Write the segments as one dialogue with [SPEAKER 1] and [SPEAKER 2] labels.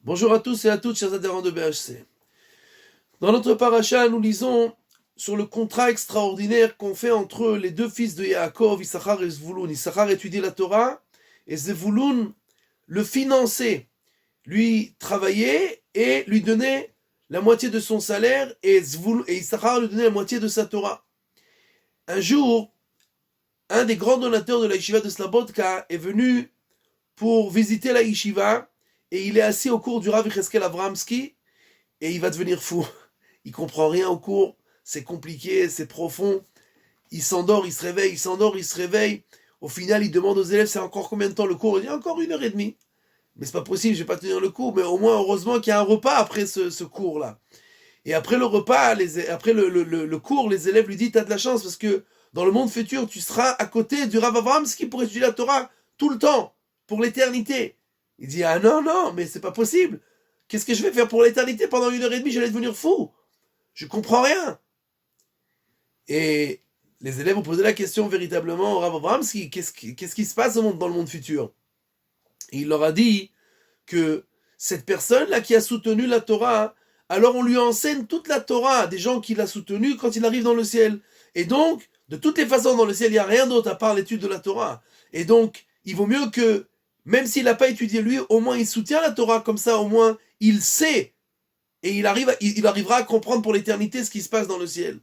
[SPEAKER 1] Bonjour à tous et à toutes, chers adhérents de BHC. Dans notre paracha, nous lisons sur le contrat extraordinaire qu'on fait entre les deux fils de Yaakov, Issachar et Zvouloun. Issachar étudiait la Torah et Zvouloun le finançait, lui travaillait et lui donnait la moitié de son salaire et Issachar lui donnait la moitié de sa Torah. Un jour, un des grands donateurs de la yeshiva de Slabodka est venu pour visiter la yeshiva et il est assis au cours du Rav Yecheskel Avramsky et il va devenir fou. Il comprend rien au cours, c'est compliqué, c'est profond. Il s'endort, il se réveille, il s'endort, il se réveille. Au final, il demande aux élèves, c'est encore combien de temps le cours? Il dit encore 1h30. Mais c'est pas possible, je vais pas tenir le cours. Mais au moins, heureusement qu'il y a un repas après ce cours-là. Et après le repas, après le cours, les élèves lui disent, t'as de la chance parce que dans le monde futur, tu seras à côté du Rav Avramsky pour étudier la Torah tout le temps, pour l'éternité. Il dit, ah non, mais c'est pas possible. Qu'est-ce que je vais faire pour l'éternité pendant 1h30? J'allais devenir fou. Je comprends rien. Et les élèves ont posé la question véritablement au Rav Avramsky, qu'est-ce qui se passe dans le monde futur? Et il leur a dit que cette personne-là qui a soutenu la Torah, alors on lui enseigne toute la Torah des gens qui l'a soutenu quand il arrive dans le ciel. Et donc, de toutes les façons, dans le ciel, il n'y a rien d'autre à part l'étude de la Torah. Et donc, il vaut mieux que, même s'il n'a pas étudié lui, au moins il soutient la Torah, comme ça au moins il sait. Et il arrivera à comprendre pour l'éternité ce qui se passe dans le ciel.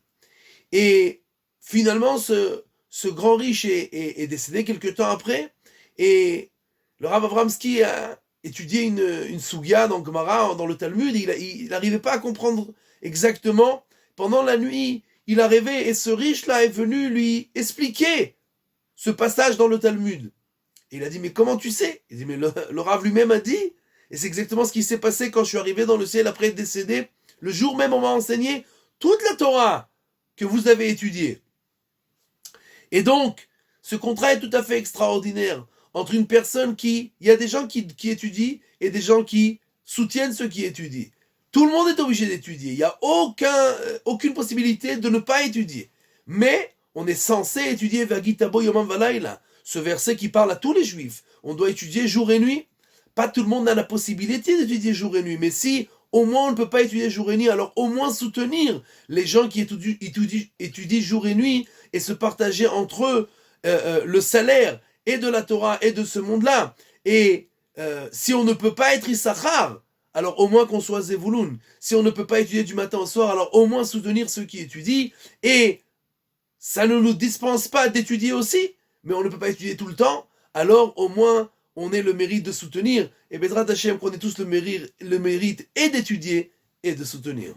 [SPEAKER 1] Et finalement, ce grand riche est décédé quelques temps après. Et le Rav Avramsky a étudié une Sugya dans Gemara, dans le Talmud. Il n'arrivait pas à comprendre exactement. Pendant la nuit, il a rêvé et ce riche-là est venu lui expliquer ce passage dans le Talmud. Et il a dit, mais comment tu sais? Il dit, mais le Rav lui-même a dit. Et c'est exactement ce qui s'est passé quand je suis arrivé dans le ciel après être décédé. Le jour même, on m'a enseigné toute la Torah que vous avez étudiée. Et donc, ce contrat est tout à fait extraordinaire entre une personne il y a des gens qui étudient et des gens qui soutiennent ceux qui étudient. Tout le monde est obligé d'étudier. Il n'y a aucune possibilité de ne pas étudier. Mais on est censé étudier Vagitabo Yomam Valayla, ce verset qui parle à tous les juifs. On doit étudier jour et nuit. Pas tout le monde a la possibilité d'étudier jour et nuit, mais si au moins on ne peut pas étudier jour et nuit, alors au moins soutenir les gens qui étudient jour et nuit et se partager entre eux le salaire et de la Torah et de ce monde-là. Et si on ne peut pas être Issachar, alors au moins qu'on soit Zevouloun. Si on ne peut pas étudier du matin au soir, alors au moins soutenir ceux qui étudient. Et ça ne nous dispense pas d'étudier aussi, mais on ne peut pas étudier tout le temps, alors au moins on ait le mérite de soutenir, et Bezrat Hashem qu'on ait tous le mérite et d'étudier et de soutenir.